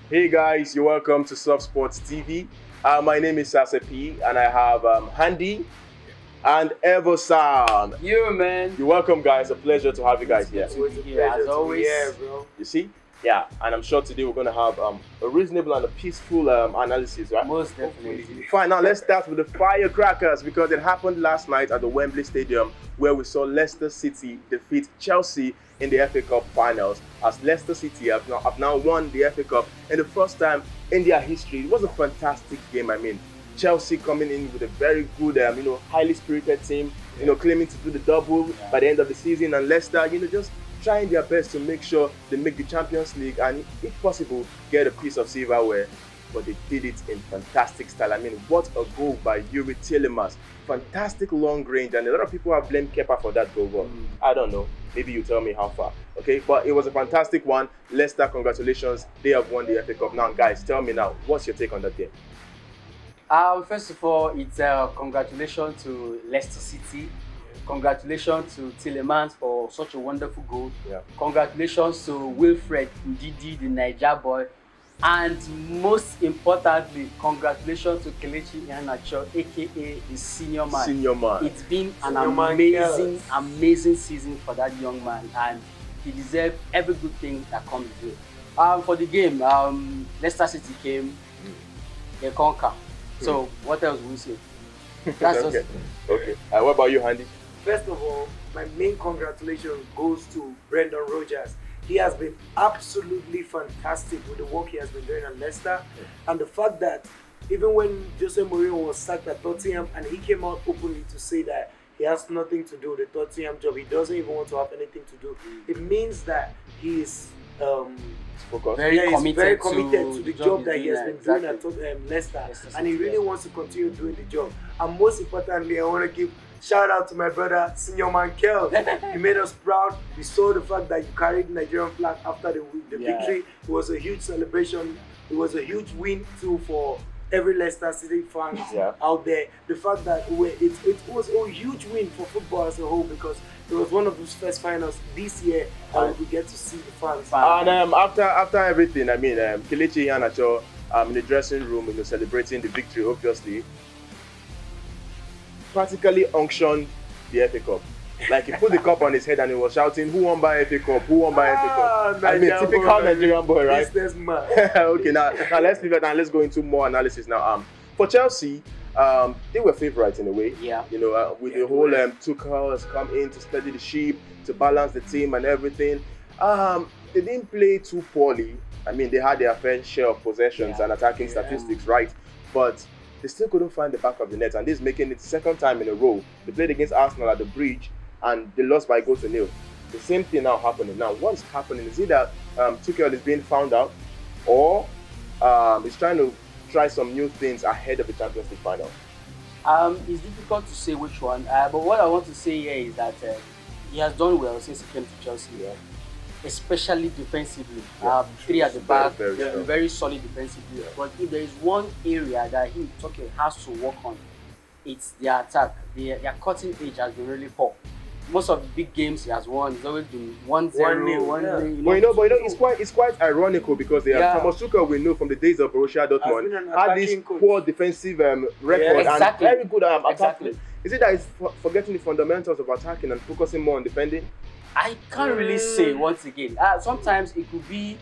Hey guys, you're welcome to Soft Sports TV. My name is Sasa P, and I have Handy and Evo Sam. You man. You're welcome, guys. A pleasure to have you guys here. As always. Yeah, bro. You see? Yeah, and I'm sure today we're going to have a reasonable and a peaceful analysis, right? Most definitely. Fine, now let's start with the firecrackers because it happened last night at the Wembley Stadium where we saw Leicester City defeat Chelsea in the FA Cup finals, as Leicester City have now won the FA Cup in the first time in their history. It was a fantastic game. I mean, Chelsea coming in with a very good, highly spirited team, claiming to do the double by the end of the season, and Leicester, just trying their best to make sure they make the Champions League and, if possible, get a piece of silverware. But they did it in fantastic style. I mean, what a goal by Yuri Tielemans. Fantastic long range, and a lot of people have blamed Kepa for that goal, but I don't know. Maybe you tell me how far. Okay, but it was a fantastic one. Leicester, congratulations. They have won the FA Cup. Now, guys, tell me now, what's your take on that game? First of all, it's congratulations to Leicester City. Congratulations to Tielemans for such a wonderful goal. Yeah. Congratulations to Wilfred Ndidi, the Niger boy. And most importantly, congratulations to Kelechi Iheanacho, aka the senior man. Senior man. It's been an Senior amazing season for that young man, and he deserves every good thing that comes with it. For the game, Leicester City came, they conquer. So what else will we say? That's okay. just Okay. What about you, Handy? First of all, my main congratulations goes to Brendan Rodgers. He has been absolutely fantastic with the work he has been doing at Leicester, and the fact that even when Jose Mourinho was sacked at Tottenham and he came out openly to say that he has nothing to do with the Tottenham job, he doesn't even want to have anything to do, it means that he is Focus. very committed to the job that he has been doing at Leicester, and he really wants to continue doing the job. And most importantly, I want to give shout out to my brother, Senior Man Kel. He made us proud. We saw the fact that you carried the Nigerian flag after the victory. It was a huge celebration. It was a huge win too for every Leicester City fan out there. The fact that it was a huge win for football as a whole, because it was one of those first finals this year and we get to see the fans. And after everything, I mean, Kelechi Iheanacho in the dressing room, celebrating the victory, obviously, practically unctioned the FA Cup. Like, he put the cup on his head and he was shouting, "Who won by FA Cup? Who won by FA Cup?" I mean, typical Nigerian boy, right? Business man. Okay, now let's leave it and let's go into more analysis now. For Chelsea, they were favourites in a way. Yeah. With the whole Tuchel has come in to steady the ship, to balance the team and everything. They didn't play too poorly. I mean, they had their fair share of possessions and attacking statistics, right? But they still couldn't find the back of the net, and this is making it the second time in a row. They played against Arsenal at the Bridge, and they lost by 0-0. The same thing now happening. Now, what is happening? Is it that Tuchel is being found out, or he's trying to try some new things ahead of the Champions League final? It's difficult to say which one, but what I want to say here is that he has done well since he came to Chelsea, especially defensively. Three at the back, very solid defensively. But if there is one area that Tuchel has to work on, it's their attack. Their cutting edge has been really poor. Most of the big games he has won, it's always been 1-0, 1-0. But it's quite ironical because Thomas Tuchel, we know from the days of Borussia Dortmund, had this poor defensive record and very good attacking. Is it that he's forgetting the fundamentals of attacking and focusing more on defending? I can't really say once again. Sometimes it could be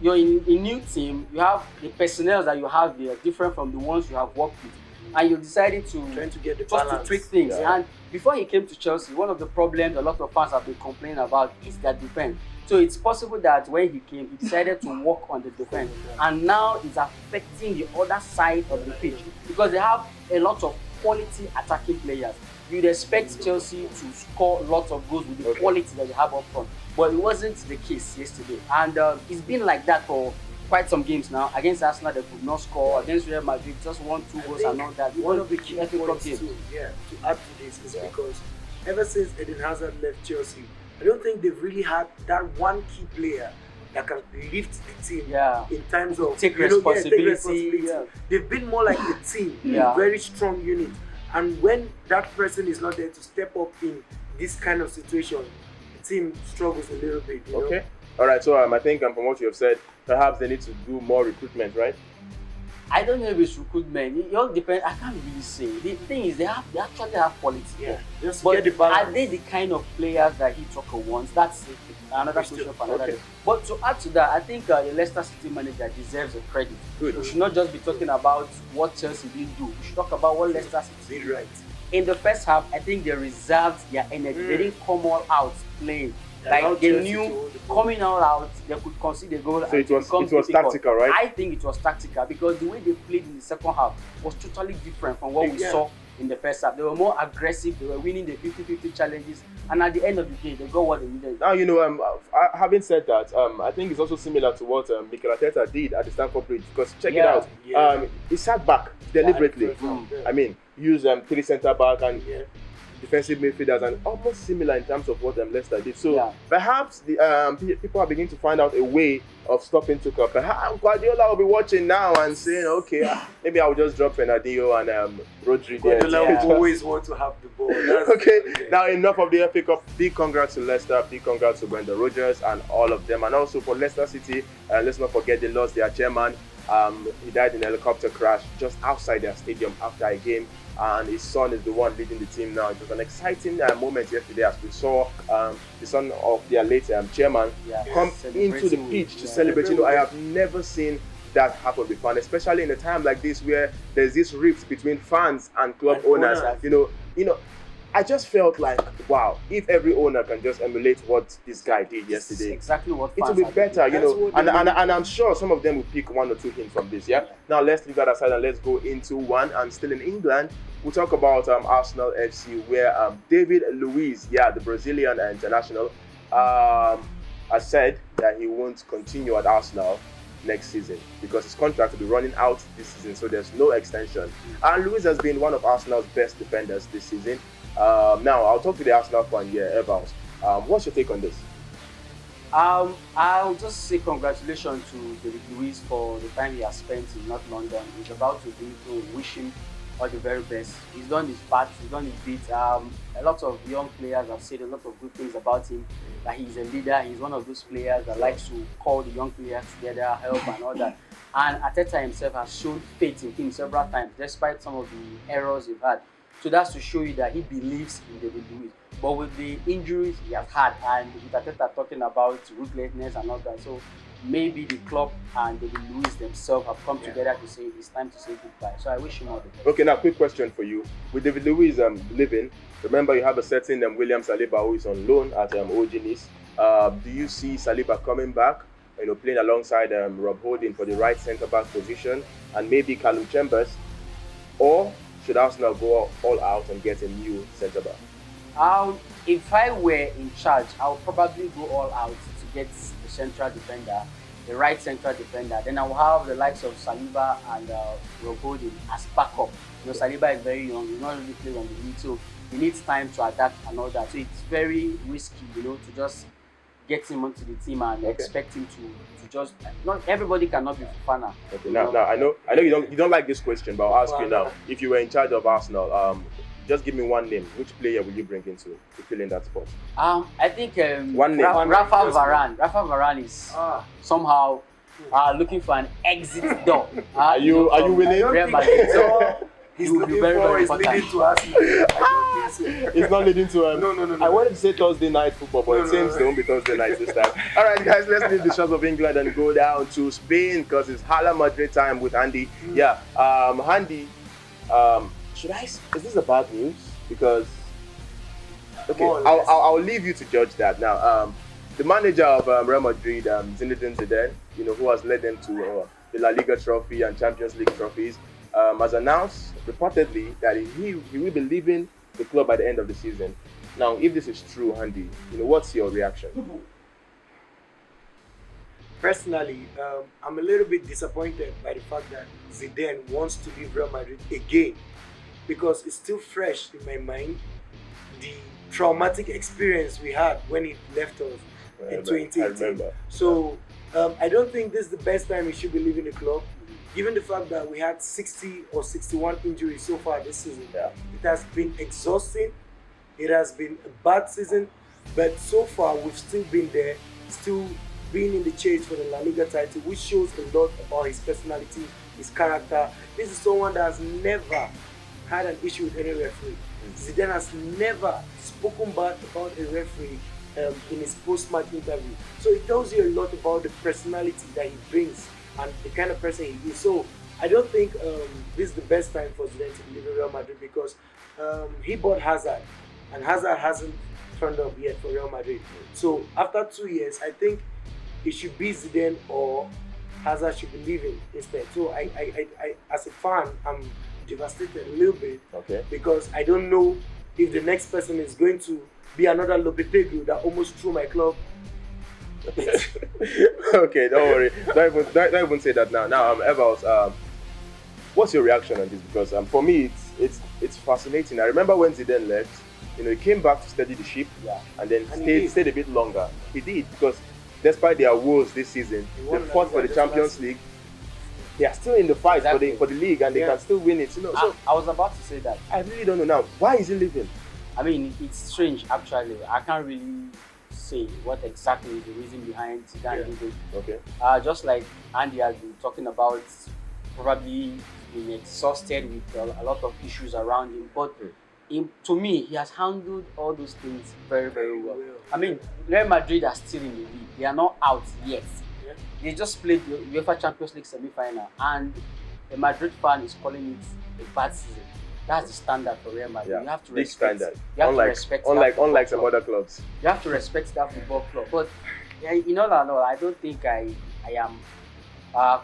you're in a new team, you have the personnel that you have there different from the ones you have worked with, and you decided to get the just balance. to tweak things. And before he came to Chelsea, one of the problems a lot of fans have been complaining about is their defense. So it's possible that when he came, he decided to work on the defense, and now it's affecting the other side of the pitch because they have a lot of quality attacking players. You'd expect Chelsea to score lots of goals with the quality that they have up front, but it wasn't the case yesterday. And it's been like that for quite some games now. Against Arsenal, they could not score. Against Real Madrid, just 1-2 goals and all that. One of the key points to add to this is because ever since Eden Hazard left Chelsea, I don't think they've really had that one key player that can lift the team in terms of take responsibility. They've been more like a team, a very strong unit. And when that person is not there to step up in this kind of situation, the team struggles a little bit. You know? All right. So I think from what you have said, perhaps they need to do more recruitment, right? I don't know if it's recruitment. It all depends. I can't really say. The thing is, they actually have quality. Yeah, just but get the balance. are they the kind of players that he Tucker wants? That's another question for another day. But to add to that, I think the Leicester City manager deserves a credit. Good. We should not just be talking about what Chelsea didn't do. We should talk about what Leicester City did right. In the first half, I think they reserved their energy. They didn't come all out playing. Like they knew coming all out, they could concede a goal. So it was tactical, right? I think it was tactical because the way they played in the second half was totally different from what we saw in the first half. They were more aggressive. They were winning the 50-50 challenges, and at the end of the day, they got what they needed. Now, having said that, I think it's also similar to what Mikel Arteta did at the Stamford Bridge. Because check it out, he sat back deliberately. I mean, used 3 centre back and defensive midfielders, and almost similar in terms of what Leicester did. So perhaps the people are beginning to find out a way of stopping Tuchel. Perhaps Guardiola will be watching now and saying, okay, maybe I'll just drop Fernandinho and Rodri there. Guardiola will always want to have the ball. Okay, now enough of the FA Cup. Big congrats to Leicester, big congrats to Brendan Rodgers and all of them. And also for Leicester City, let's not forget they lost their chairman. He died in a helicopter crash just outside their stadium after a game, and his son is the one leading the team now. It was an exciting moment yesterday as we saw the son of their late chairman come into the pitch to celebrate. I have never seen that happen before, and especially in a time like this where there's this rift between fans and club owners. I just felt like, wow, if every owner can just emulate what this guy did yesterday, exactly what it will be better, and I'm sure some of them will pick 1 or 2 hints from this. Now let's leave that aside and let's go into one. And still in England, we'll talk about Arsenal FC, where David Luiz, the Brazilian international, has said that he won't continue at Arsenal next season because his contract will be running out this season, so there's no extension. And Luiz has been one of Arsenal's best defenders this season. Now I'll talk to the Arsenal fan here, Evans. What's your take on this? I'll just say congratulations to David Luiz for the time he has spent in North London. He's about to do, so wish him all the very best. He's done his part, he's done his bit. A lot of young players have said a lot of good things about him, that he's a leader. He's one of those players that likes to call the young players together, help and all that. And Arteta himself has shown faith in him several times, despite some of the errors he's had. So that's to show you that he believes in David Luiz. But with the injuries he has had, and with Arteta talking about ruthlessness and all that, so maybe the club and David Luiz themselves have come together to say it's time to say goodbye. So I wish him all the best. Okay, now quick question for you. With David Luiz leaving, remember you have a certain William Saliba who is on loan at OG Nice. Do you see Saliba coming back, playing alongside Rob Holding for the right centre-back position, and maybe Callum Chambers, or should Arsenal go all out and get a new centre-back? If I were in charge, I would probably go all out to get the central defender, the right central defender. Then I will have the likes of Saliba and Rob Holding as backup. Saliba is very young, he's not really playing on the league, so he needs time to adapt and all that. So it's very risky, to just get him onto the team and expect him to just. Not everybody cannot be Fofana. Okay, now I know you don't like this question, but I'll ask you now. If you were in charge of Arsenal, just give me one name. Which player will you bring into to fill in that spot? I think one name. Rafa Varane. Rafa Varane is somehow looking for an exit door. Are you willing? He's looking for is leading to Arsenal. It's not leading to No. I wanted to say Thursday night football, but it seems it won't be Thursday night this time. All right, guys, let's leave the shores of England and go down to Spain because it's Hala Madrid time with Andy. Andy, is this a bad news? Because I'll leave you to judge that now. The manager of Real Madrid, Zinedine Zidane, who has led them to the La Liga trophy and Champions League trophies, has announced reportedly that he will be leaving the club by the end of the season. Now, if this is true, Andy, what's your reaction? Personally, I'm a little bit disappointed by the fact that Zidane wants to leave Real Madrid again, because it's still fresh in my mind, the traumatic experience we had when he left us in 2018. So I don't think this is the best time he should be leaving the club. Given the fact that we had 60 or 61 injuries so far this season, it has been exhausting. It has been a bad season, but so far we've still been there, still being in the chase for the La Liga title, which shows a lot about his personality, his character. This is someone that has never had an issue with any referee. Zidane has never spoken bad about a referee in his post-match interview. So it tells you a lot about the personality that he brings and the kind of person he is. So I don't think this is the best time for Zidane to leave Real Madrid, because he bought Hazard, and Hazard hasn't turned up yet for Real Madrid. So after 2 years, I think it should be Zidane or Hazard should be leaving instead. So I as a fan, I'm devastated a little bit, because I don't know if the next person is going to be another Lopetegui that almost threw my club. Okay, don't worry. Don't even say that now. Now, Evans, what's your reaction on this? Because for me, it's fascinating. I remember when Zidane left, he came back to steady the ship, and then stayed a bit longer. He did, because despite their woes this season, they fought for the Champions League. They are still in the fight for the league, and they can still win it. So I was about to say that. I really don't know now. Why is he leaving? I mean, it's strange actually. I can't really say what exactly is the reason behind Zidane leaving. Okay. Just like Andy has been talking about, probably being exhausted with a lot of issues around him. But to me, he has handled all those things very, very well. I mean, Real Madrid are still in the league. They are not out yet. They just played the UEFA Champions League semi-final, and the Madrid fan is calling it a bad season. That's the standard for Real Madrid. You have to respect. Standard. You have to respect. Unlike some other clubs. You have to respect that football club. But in all, I don't think I am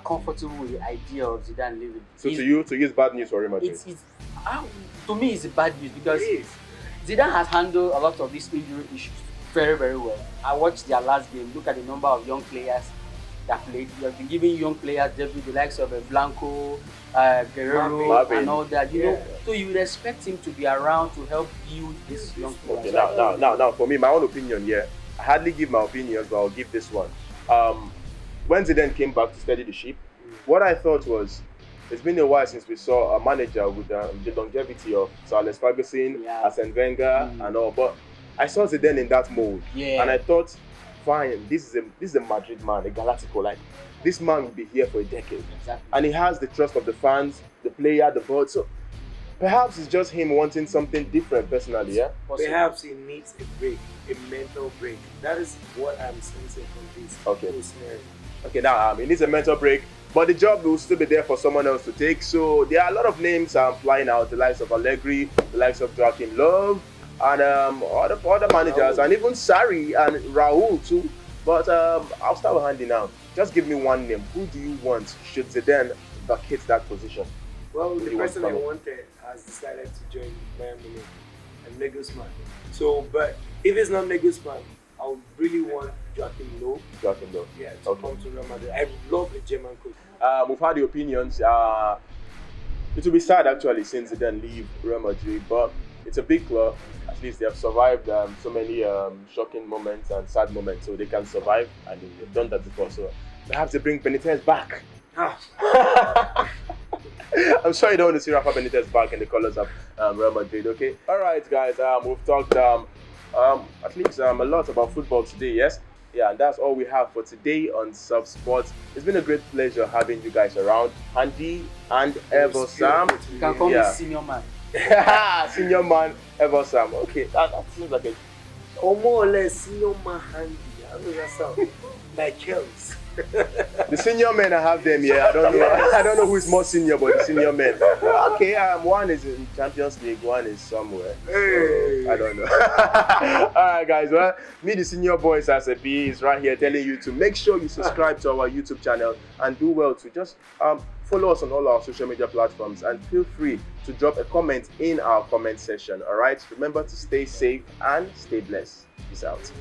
comfortable with the idea of Zidane leaving. So to you, it's bad news for Real Madrid. To me, it's bad news, because Zidane has handled a lot of these injury issues very, very well. I watched their last game. Look at the number of young players that played. You have been giving young players debut, the likes of Blanco, Guerrero, and all that. You know, so you would expect him to be around to help build this young players. Okay, now, for me, my own opinion here. I hardly give my opinions, but I'll give this one. When Zidane came back to steady the ship, what I thought was, it's been a while since we saw a manager with the longevity of Sir Alex Ferguson, Arsene Wenger, and all. But I saw Zidane in that mode, and I thought, fine, this is a Madrid man, a Galactico. Like, this man will be here for a decade, and he has the trust of the fans, the player, the board. So perhaps it's just him wanting something different personally. Perhaps he needs a break, a mental break. That is what I'm sensing from this whole scenario. Okay, now he needs a mental break, but the job will still be there for someone else to take. So there are a lot of names flying out, the likes of Allegri, the likes of Joachim Löw, and other managers, and even Sarri and Raul too. But I'll start with Andy now. Just give me one name. Who do you want should Zidane vacate that position? Well, the person I wanted has decided to join Bayern Munich, and Nagelsmann. So, but if it's not Nagelsmann, I would really want Joachim Löw. Yeah, to come to Real Madrid. I love the German coach. We've had the opinions. It will be sad actually since Zidane leave Real Madrid, but it's a big club. At least they have survived so many shocking moments and sad moments, so they can survive, and they've done that before. So perhaps they bring Benitez back. I'm sure you don't want to see Rafa Benitez back in the colours of Real Madrid. Okay. All right, guys. We've talked at least a lot about football today. Yes. Yeah, and that's all we have for today on Sub Sports. It's been a great pleasure having you guys around, Andy and Ever Sam. You can call me Senior Man. Senior Man, Ever Sam. Okay, that seems like a... Or more or less, Senior Man Handy. How does that sound? Like Kells. The senior men, I have them here. I don't know who is more senior, but the senior men. Okay, one is in Champions League, one is somewhere. So, I don't know. Alright guys, well, me the senior boys as a B is right here telling you to make sure you subscribe to our YouTube channel and do well to just follow us on all our social media platforms, and feel free to drop a comment in our comment section. Alright, remember to stay safe and stay blessed. Peace out.